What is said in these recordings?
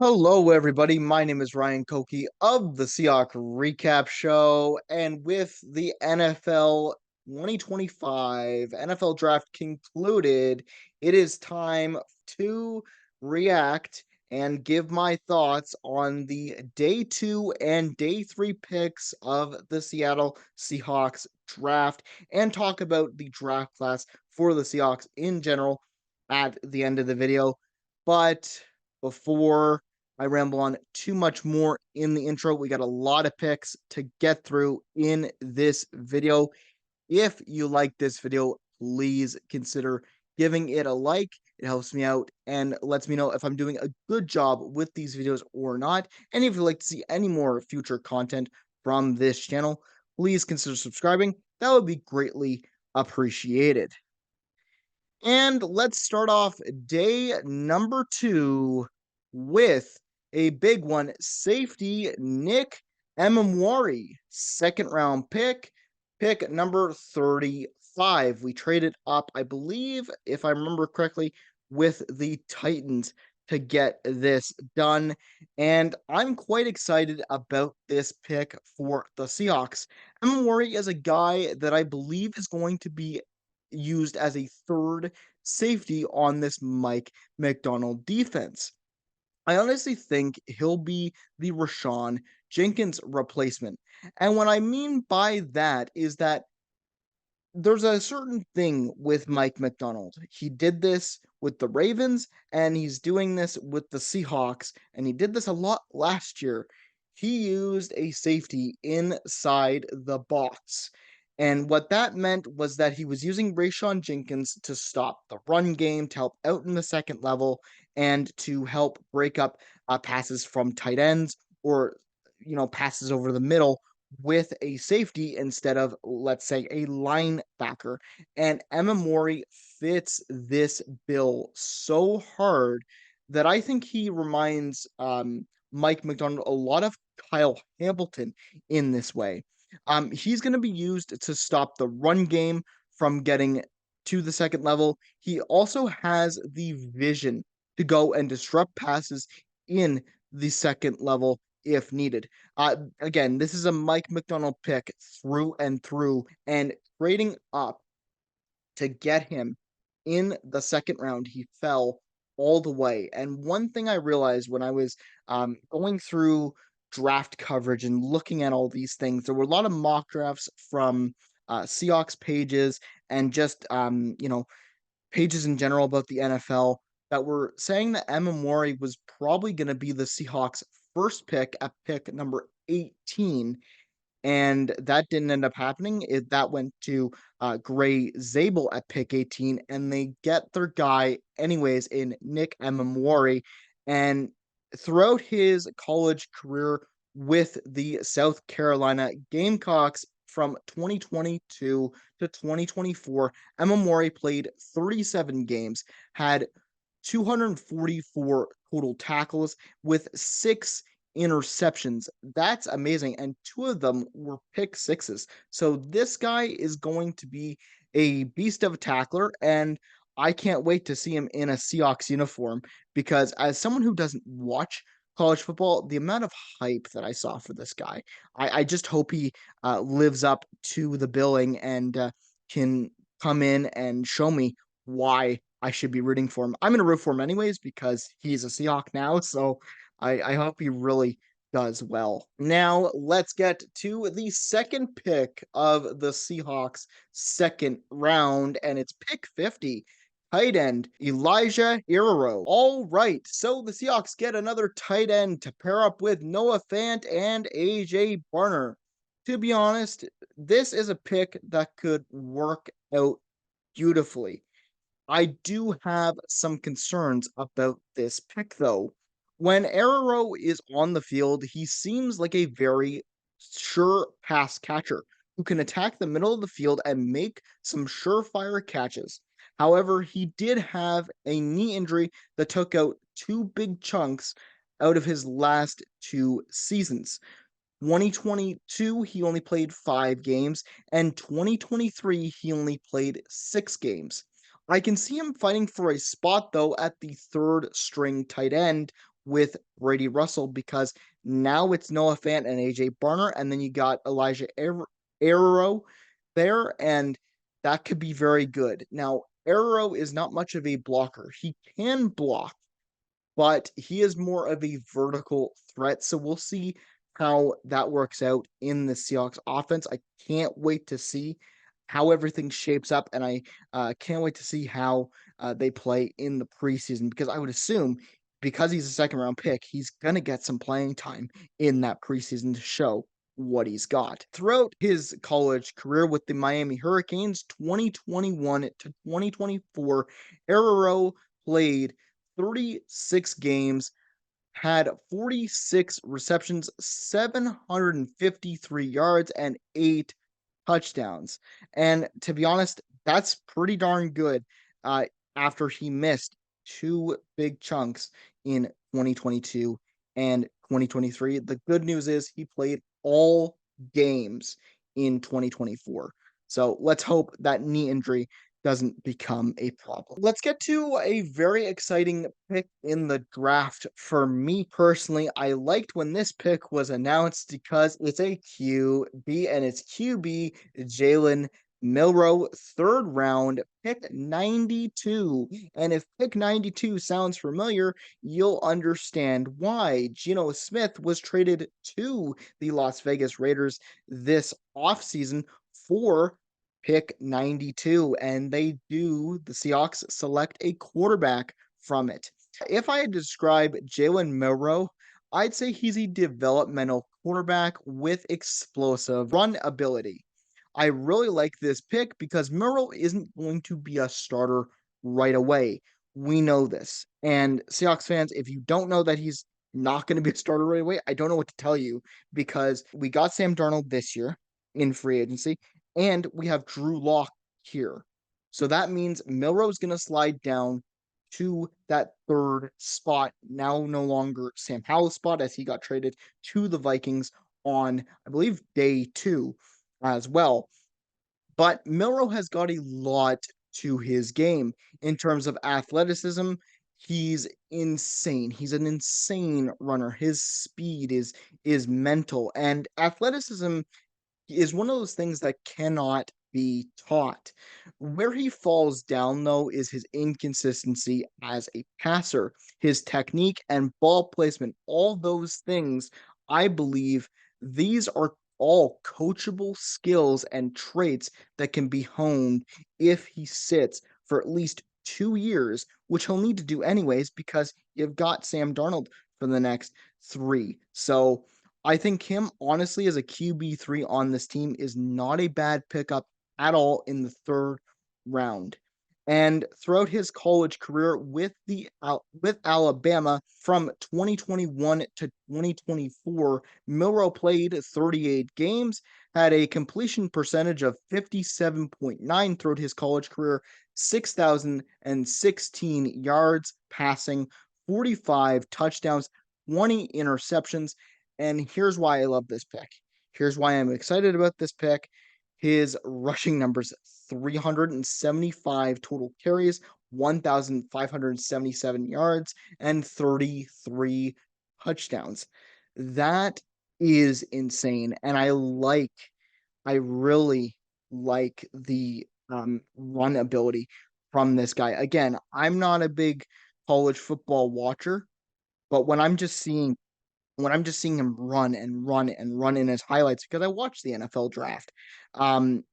Hello, everybody. My name is Ryan Koki of the Seahawk Recap Show, and with the NFL 2025 NFL Draft concluded, it is time to react and give my thoughts on the day two and day three picks of the Seattle Seahawks draft and talk about the draft class for the Seahawks in general at the end of the video. But before I ramble on too much more in the intro, we got a lot of picks to get through in this video. If you like this video, please consider giving it a like. It helps me out and lets me know if I'm doing a good job with these videos or not. And if you'd like to see any more future content from this channel, please consider subscribing. That would be greatly appreciated. And let's start off day number 2 with a big one. Safety Nick Emamwari, second round pick number 35. We traded up, I believe, if I remember correctly, with the Titans to get this done. And I'm quite excited about this pick for the Seahawks. Emamwari is a guy that I believe is going to be used as a third safety on this Mike McDonald defense. I honestly think he'll be the Rashawn Jenkins replacement. And what I mean by that is that there's a certain thing with Mike McDonald. He did this with the Ravens and he's doing this with the Seahawks, and he did this a lot last year. He used a safety inside the box. And what that meant was that he was using Rashawn Jenkins to stop the run game, to help out in the second level, and to help break up passes from tight ends or passes over the middle with a safety instead of, let's say, a linebacker. And Emamori fits this bill so hard that I think he reminds Mike McDonald a lot of Kyle Hamilton in this way. He's going to be used to stop the run game from getting to the second level. He also has the vision to go and disrupt passes in the second level if needed. Again, this is a Mike McDonald pick through and through, and trading up to get him in the second round, he fell all the way. And one thing I realized when I was going through draft coverage and looking at all these things, there were a lot of mock drafts from Seahawks pages and just pages in general about the NFL that were saying that Emamori was probably going to be the Seahawks' first pick at pick number 18, and that didn't end up happening. That went to Gray Zabel at pick 18, and they get their guy anyways in Nick Emamori. And throughout his college career with the South Carolina Gamecocks from 2022 to 2024, Emamori played 37 games, had 244 total tackles with 6 interceptions. That's amazing. And 2 of them were pick sixes. So this guy is going to be a beast of a tackler. And I can't wait to see him in a Seahawks uniform, because as someone who doesn't watch college football, the amount of hype that I saw for this guy, I just hope he lives up to the billing and can come in and show me why I should be rooting for him. I'm going to root for him anyways because he's a Seahawk now. So I hope he really does well. Now, let's get to the second pick of the Seahawks' second round, and it's pick 50. Tight end Elijah Irero. All right, so the Seahawks get another tight end to pair up with Noah Fant and AJ Barner. To be honest, this is a pick that could work out beautifully. I do have some concerns about this pick, though. When Arrow is on the field, he seems like a very sure pass catcher who can attack the middle of the field and make some surefire catches. However, he did have a knee injury that took out 2 big chunks out of his last 2 seasons. 2022, he only played 5 games, and 2023, he only played 6 games. I can see him fighting for a spot, though, at the third string tight end with Brady Russell, because now it's Noah Fant and AJ Barner, and then you got Elijah Arrow there, and that could be very good. Now, Arrow is not much of a blocker. He can block, but he is more of a vertical threat. So we'll see how that works out in the Seahawks offense. I can't wait to see how everything shapes up, and I can't wait to see how they play in the preseason, because I would assume, because he's a second round pick, he's going to get some playing time in that preseason to show what he's got. Throughout his college career with the Miami Hurricanes, 2021 to 2024, Arrow played 36 games, had 46 receptions, 753 yards, and 8 touchdowns. And to be honest, that's pretty darn good uh, after he missed two big chunks in 2022 and 2023. The good news is he played all games in 2024. So let's hope that knee injury doesn't become a problem. Let's get to a very exciting pick in the draft. For me personally, I liked when this pick was announced because it's a QB, and it's QB Jalen Milroe, third round, pick 92. And if pick 92 sounds familiar, you'll understand why. Geno Smith was traded to the Las Vegas Raiders this offseason for pick 92, and the Seahawks select a quarterback from it. If I had to describe Jalen Milroe, I'd say he's a developmental quarterback with explosive run ability. I really like this pick because Milroe isn't going to be a starter right away. We know this. And Seahawks fans, if you don't know that he's not going to be a starter right away, I don't know what to tell you, because we got Sam Darnold this year in free agency, and we have Drew Lock here. So that means Milroe is going to slide down to that third spot, now no longer Sam Howell's spot, as he got traded to the Vikings on, I believe, day 2 as well. But Milroe has got a lot to his game in terms of athleticism. He's insane. He's an insane runner. His speed is mental, and athleticism is one of those things that cannot be taught. Where he falls down, though, is his inconsistency as a passer, his technique and ball placement. All those things, I believe, these are all coachable skills and traits that can be honed if he sits for at least 2 years, which he'll need to do anyways, because you've got Sam Darnold for the next 3. So I think him, honestly, as a QB3 on this team is not a bad pickup at all in the third round. And throughout his college career with Alabama from 2021 to 2024, Milroe played 38 games, had a completion percentage of 57.9 throughout his college career, 6,016 yards passing, 45 touchdowns, 20 interceptions. And here's why I love this pick. Here's why I'm excited about this pick. His rushing numbers: 375 total carries, 1,577 yards, and 33 touchdowns. That is insane. And I really like the run ability from this guy. Again, I'm not a big college football watcher, but when I'm just seeing him run and run and run in his highlights, because I watch the NFL draft,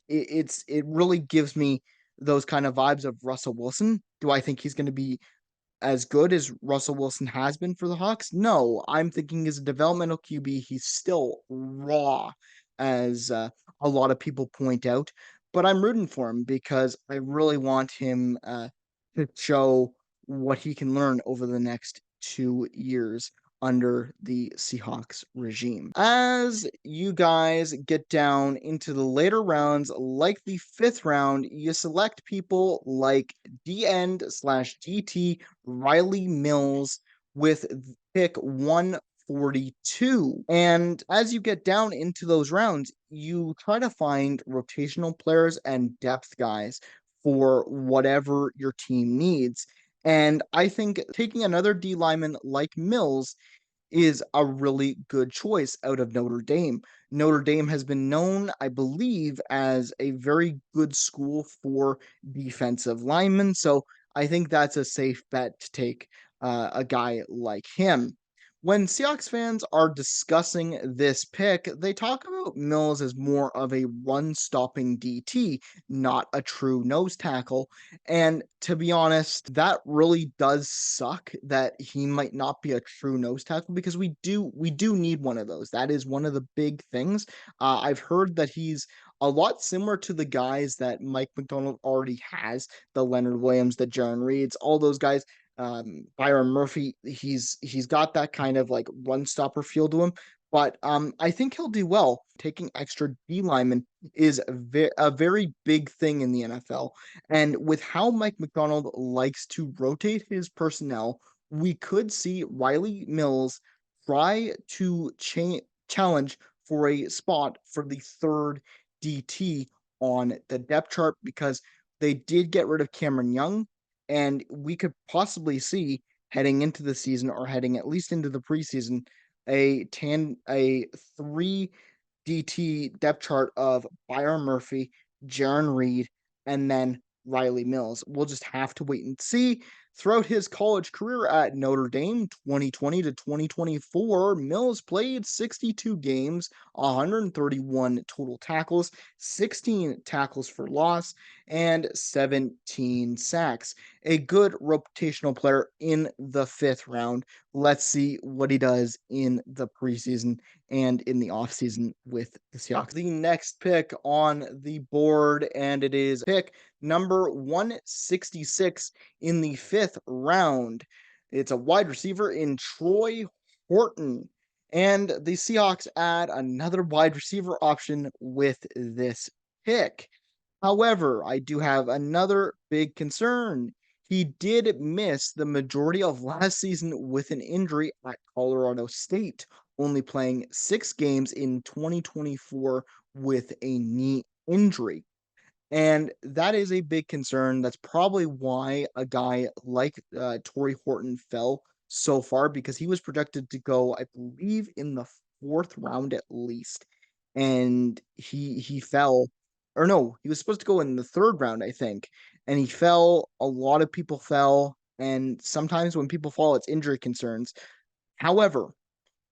it really gives me those kind of vibes of Russell Wilson. Do I think he's going to be as good as Russell Wilson has been for the Hawks? No, I'm thinking as a developmental QB, he's still raw, as a lot of people point out. But I'm rooting for him because I really want him to show what he can learn over the next 2 years under the Seahawks regime. As you guys get down into the later rounds, like the 5th round, you select people like DN/DT Riley Mills with pick 142. And as you get down into those rounds, you try to find rotational players and depth guys for whatever your team needs. And I think taking another D lineman like Mills is a really good choice out of Notre Dame. Notre Dame has been known, I believe, as a very good school for defensive linemen. So I think that's a safe bet to take a guy like him. When Seahawks fans are discussing this pick, they talk about Mills as more of a run stopping DT, not a true nose tackle. And to be honest, that really does suck that he might not be a true nose tackle because we do need one of those. That is one of the big things. I've heard that he's a lot similar to the guys that Mike McDonald already has, the Leonard Williams, the Jaron Reeds, all those guys. Byron Murphy, he's got that kind of like run stopper feel to him. But I think he'll do well. Taking extra D linemen is a very big thing in the NFL. And with how Mike McDonald likes to rotate his personnel, we could see Riley Mills try to challenge for a spot for the third DT on the depth chart because they did get rid of Cameron Young, and we could possibly see heading into the season or heading at least into the preseason a three DT depth chart of Byron Murphy, Jaron Reed, and then Riley Mills. We'll just have to wait and see. Throughout his college career at Notre Dame, 2020 to 2024, Mills played 62 games, 131 total tackles, 16 tackles for loss, and 17 sacks. A good rotational player in the fifth round. Let's see what he does in the preseason and in the offseason with the Seahawks. The next pick on the board, and it is pick number 166 in the fifth round. It's a wide receiver in Troy Horton. And the Seahawks add another wide receiver option with this pick. However, I do have another big concern. He did miss the majority of last season with an injury at Colorado State, only playing 6 games in 2024 with a knee injury. And that is a big concern. That's probably why a guy like Torrey Horton fell so far because he was projected to go, I believe, in the fourth round at least. And he fell, or no, he was supposed to go in the third round, I think. And he fell. A lot of people fell. And sometimes when people fall, it's injury concerns. However,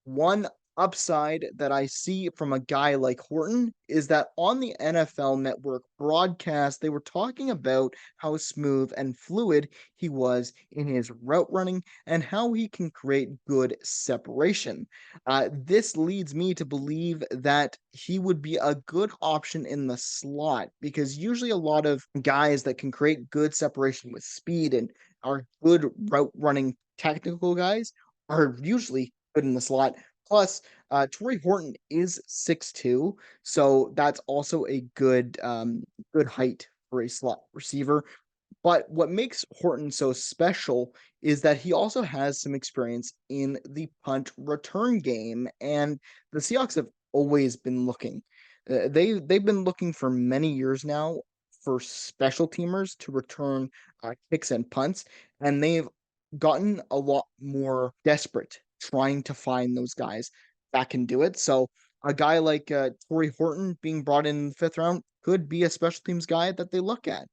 one upside that I see from a guy like Horton is that on the NFL Network broadcast, they were talking about how smooth and fluid he was in his route running and how he can create good separation. This leads me to believe that he would be a good option in the slot because usually a lot of guys that can create good separation with speed and are good route running technical guys are usually good in the slot. Plus, Torrey Horton is 6'2", so that's also a good height for a slot receiver. But what makes Horton so special is that he also has some experience in the punt return game, and the Seahawks have always been looking. They've been looking for many years now for special teamers to return kicks and punts, and they've gotten a lot more desperate trying to find those guys that can do it. So a guy like Torrey Horton being brought in the fifth round could be a special teams guy that they look at.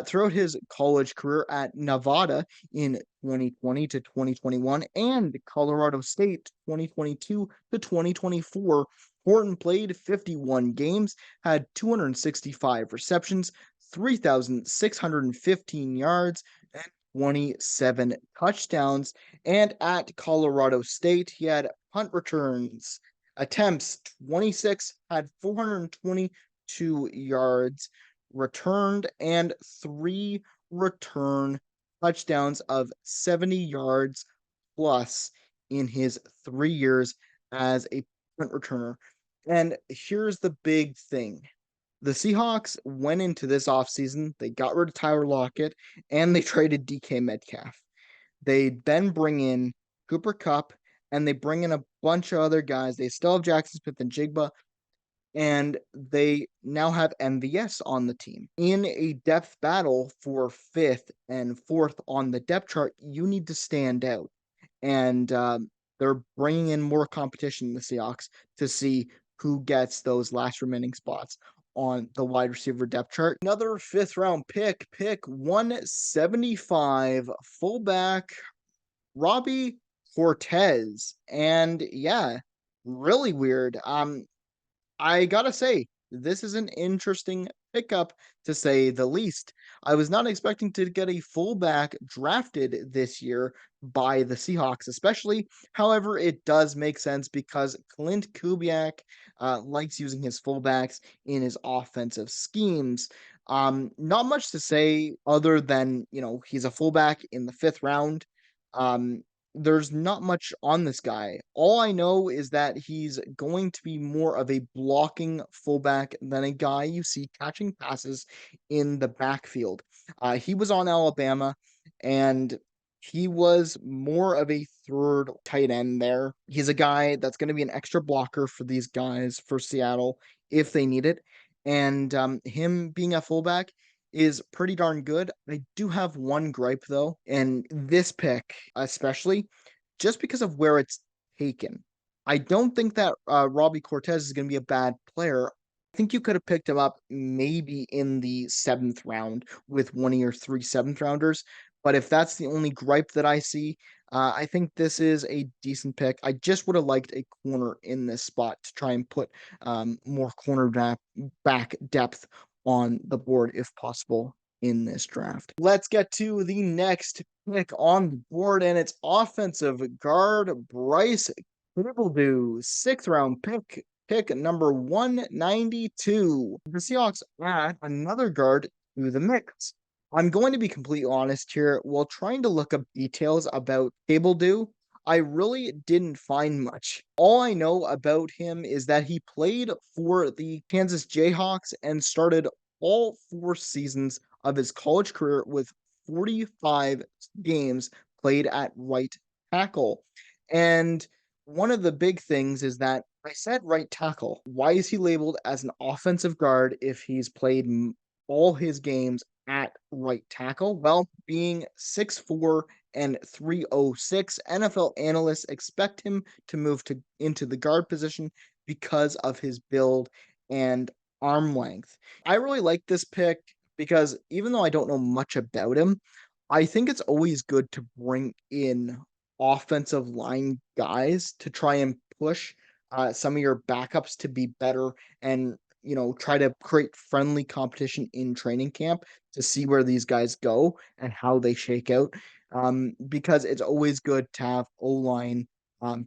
Throughout his college career at Nevada in 2020 to 2021 and Colorado State 2022 to 2024, Horton played 51 games, had 265 receptions, 3,615 yards, and 27 touchdowns. And at Colorado State, he had punt returns attempts 26, had 422 yards returned, and 3 return touchdowns of 70 yards plus in his 3 years as a punt returner. And here's the big thing. The Seahawks went into this offseason, they got rid of Tyler Lockett, and they traded DK Metcalf. They then bring in Cooper Kupp, and they bring in a bunch of other guys. They still have Jackson Smith and Jigba, and they now have MVS on the team. In a depth battle for fifth and fourth on the depth chart, you need to stand out. And they're bringing in more competition in the Seahawks to see who gets those last remaining spots on the wide receiver depth chart. Another fifth round pick 175, fullback Robbie Cortez. And yeah, really weird. I gotta say, this is an interesting pickup to say the least. I was not expecting to get a fullback drafted this year by the Seahawks, especially. However, it does make sense because Clint Kubiak likes using his fullbacks in his offensive schemes. Not much to say other than, he's a fullback in the fifth round. Um, there's not much on this guy. All I know is that he's going to be more of a blocking fullback than a guy you see catching passes in the backfield. He was on Alabama, and he was more of a third tight end there. He's a guy that's going to be an extra blocker for these guys for Seattle if they need it. And him being a fullback is pretty darn good. I do have one gripe though, and this pick especially, just because of where it's taken. I don't think that Robbie Cortez is going to be a bad player. I think you could have picked him up maybe in the seventh round with one of your three seventh rounders. But if that's the only gripe that I see, I think this is a decent pick. I just would have liked a corner in this spot to try and put more back depth on the board if possible in this draft. Let's get to the next pick on the board, and it's offensive guard Bryce Dribbledoo, sixth round pick number 192. The Seahawks add another guard to the mix. I'm going to be completely honest here. While trying to look up details about Dribbledoo, I really didn't find much. All I know about him is that he played for the Kansas Jayhawks and started all 4 seasons of his college career with 45 games played at right tackle. And one of the big things is that I said right tackle. Why is he labeled as an offensive guard if he's played all his games at right tackle? Well, being 6'4" and 306, NFL analysts expect him to move into the guard position because of his build and arm length. I really like this pick because even though I don't know much about him, I think it's always good to bring in offensive line guys to try and push some of your backups to be better and try to create friendly competition in training camp to see where these guys go and how they shake out. Because it's always good to have O-line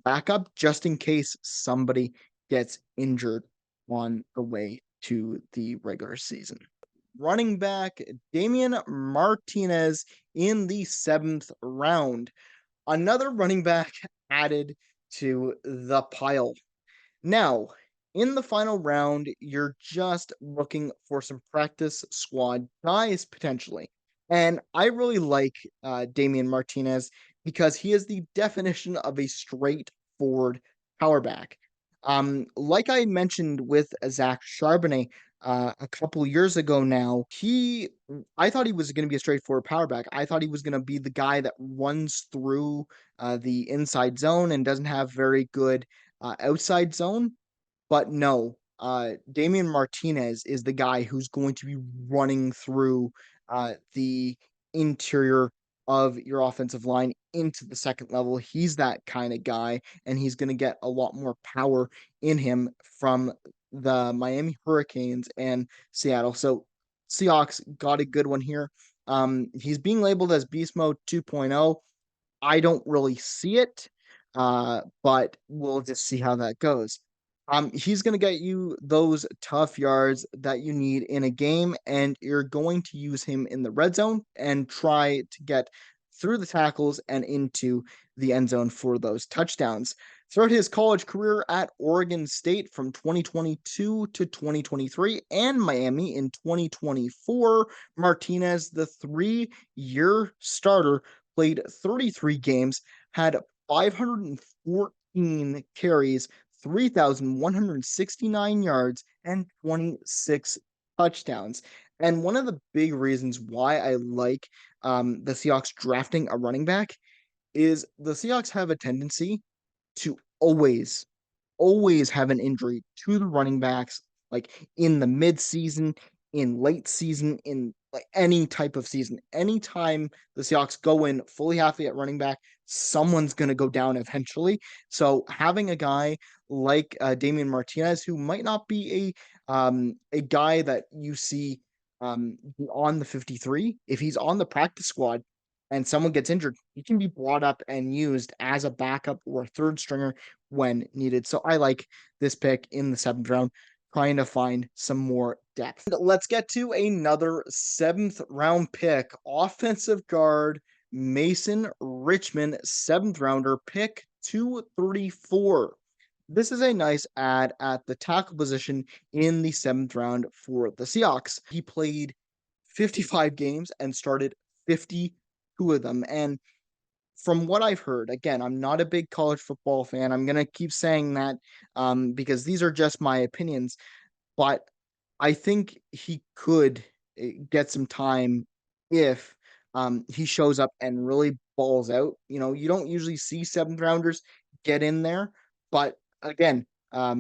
backup just in case somebody gets injured on the way to the regular season. Running back Damian Martinez in the seventh round. Another running back added to the pile. Now, in the final round, you're just looking for some practice squad guys potentially. And I really like Damian Martinez because he is the definition of a straightforward power back. Like I mentioned with Zach Charbonnet a couple years ago now, I thought he was going to be a straightforward power back. I thought he was going to be the guy that runs through the inside zone and doesn't have very good outside zone. But no, Damian Martinez is the guy who's going to be running through the interior of your offensive line into the second level. He's that kind of guy, and he's going to get a lot more power in him from the Miami Hurricanes and Seattle. So Seahawks got a good one here. He's being labeled as Beast Mode 2.0. I don't really see it, but we'll just see how that goes. He's going to get you those tough yards that you need in a game, and you're going to use him in the red zone and try to get through the tackles and into the end zone for those touchdowns. Throughout his college career at Oregon State from 2022 to 2023 and Miami in 2024, Martinez, the 3-year starter, played 33 games, had 514 carries, 3,169 yards, and 26 touchdowns. And one of the big reasons why I like the Seahawks drafting a running back is the Seahawks have a tendency to always have an injury to the running backs, like in the mid-season, in late season, in like any type of season. Anytime the Seahawks go in fully healthy at running back, someone's going to go down eventually. So having a guy like Damian Martinez, who might not be a guy that you see on the 53, if he's on the practice squad and someone gets injured, he can be brought up and used as a backup or a third stringer when needed. So I like this pick in the 7th round, trying to find some more depth. Let's get to another 7th round pick, offensive guard Mason Richman, 7th rounder, pick 234. This is a nice add at the tackle position in the 7th round for the Seahawks. He played 55 games and started 52 of them. And from what I've heard, again, I'm not a big college football fan. I'm going to keep saying that because these are just my opinions. But I think he could get some time if he shows up and really balls out. You don't usually see 7th rounders get in there, but again, a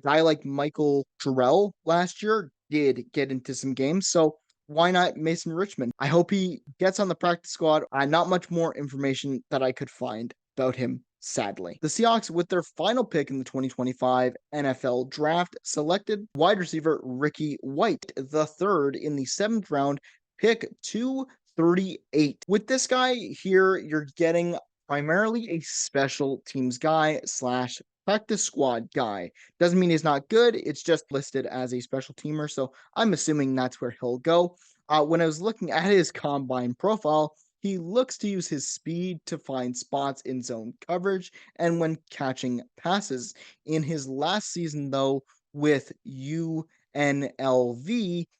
guy like Michael Jarrell last year did get into some games, so why not Mason Richmond? I hope he gets on the practice squad. Not much more information that I could find about him, sadly. The Seahawks, with their final pick in the 2025 NFL Draft, selected wide receiver Ricky White, the third in the 7th round, pick 238. With this guy here, you're getting primarily a special teams guy slash practice squad guy. Doesn't mean he's not good. It's just listed as a special teamer. So I'm assuming that's where he'll go. When I was looking at his combine profile, he looks to use his speed to find spots in zone coverage and when catching passes. In his last season, though, with UNLV,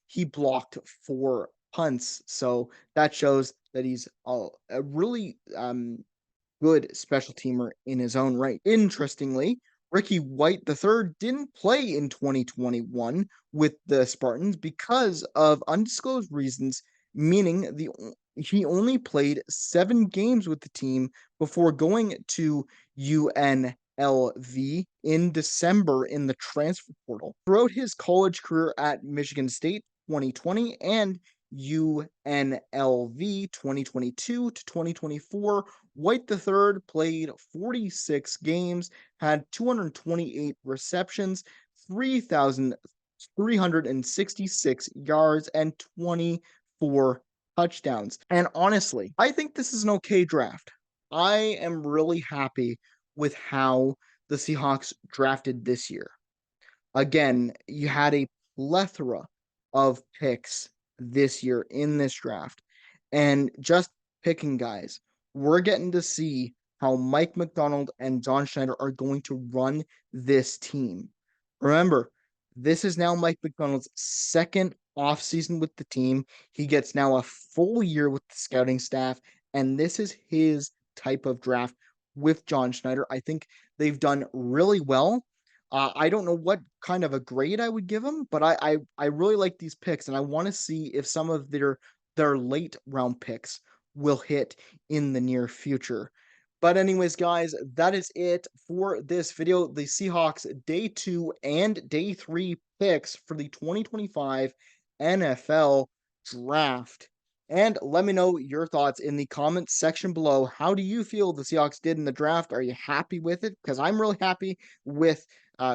he blocked 4 punts. So that shows that he's a really good special teamer in his own right. Interestingly, Ricky White III didn't play in 2021 with the Spartans because of undisclosed reasons, meaning he only played 7 games with the team before going to UNLV in December in the transfer portal. Throughout his college career at Michigan State 2020 and UNLV 2022 to 2024, White III played 46 games, had 228 receptions, 3,366 yards, and 24 touchdowns. And honestly, I think this is an okay draft. I am really happy with how the Seahawks drafted this year. Again, you had a plethora of picks this year in this draft. And just picking guys, we're getting to see how Mike McDonald and John Schneider are going to run this team. Remember, this is now Mike McDonald's second offseason with the team. He gets now a full year with the scouting staff, and this is his type of draft with John Schneider. I think they've done really well. I don't know what kind of a grade I would give them, but I really like these picks, and I want to see if some of their late round picks will hit in the near future. But anyways, guys, that is it for this video. The Seahawks day 2 and day 3 picks for the 2025 NFL Draft. And let me know your thoughts in the comments section below. How do you feel the Seahawks did in the draft? Are you happy with it? Because I'm really happy with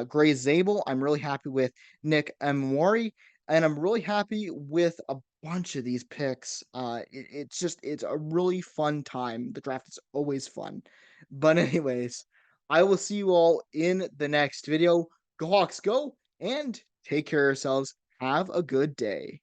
Gray Zabel. I'm really happy with Nick Amori. And I'm really happy with a bunch of these picks. It's a really fun time. The draft is always fun. But anyways, I will see you all in the next video. Go Hawks, go, and take care of yourselves. Have a good day.